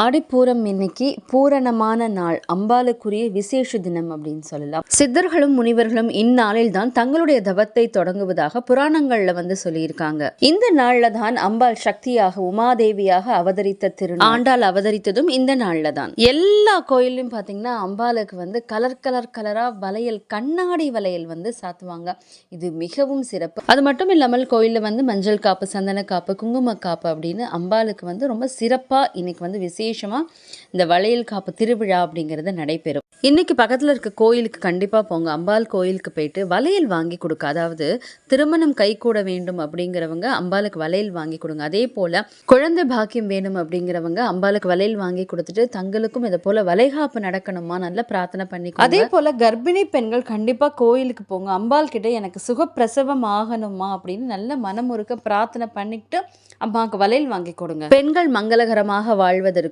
ஆடிப்பூரம் இன்னைக்கு பூரணமான நாள், அம்பாளுக்குரிய விசேஷ தினம் அப்படின்னு சொல்லலாம். சித்தர்களும் முனிவர்களும் இந்நாளில் தான் தங்களுடைய தவத்தை தொடங்குவதாக புராணங்கள்ல சொல்லியிருக்காங்க. இந்த நாள்ல தான் அம்பாள் சக்தியாக உமாதேவியாக அவதரித்த ஆண்டாள் அவதரித்ததும் இந்த நாள்ல தான். எல்லா கோயிலும் பாத்தீங்கன்னா அம்பாளுக்கு கலர் கலரா வளையல், கண்ணாடி வளையல் சாத்துவாங்க. இது மிகவும் சிறப்பு. அது மட்டும் இல்லாமல் கோயில்ல மஞ்சள் காப்பு, சந்தன காப்பு, குங்கும காப்பு அப்படின்னு அம்பாளுக்கு ரொம்ப சிறப்பா இன்னைக்கு விசேஷமா இந்த வளையல் காப்பு திருவிழா அப்படிங்கிறது நடைபெறும். இன்னைக்கு பக்கத்துல இருக்க கோயிலுக்கு கண்டிப்பா போங்க. அம்பாள் கோயிலுக்கு போயிட்டு வளையல் வாங்கி கொடுக்க, அதாவது திருமணம் கை கூட வேண்டும் அப்படிங்கிறவங்க அம்பாளுக்கு வளையல் வாங்கி கொடுங்க. அதே போல குழந்தை பாக்கியம் வேணும் அப்படிங்கிறவங்க அம்பாளுக்கு வளையல் வாங்கி கொடுத்துட்டு தங்களுக்கும் இதை போல வளைகாப்பு நடக்கணுமா நல்லா பிரார்த்தனை பண்ணி. அதே போல கர்ப்பிணி பெண்கள் கண்டிப்பா கோயிலுக்கு போங்க. அம்பாள் கிட்ட எனக்கு சுகப்பிரசவம் ஆகணுமா அப்படின்னு நல்ல மனமுருக்க பிரார்த்தனை பண்ணிட்டு அம்மாவுக்கு வளையல் வாங்கி கொடுங்க. பெண்கள் மங்களகரமாக வாழ்வதற்கு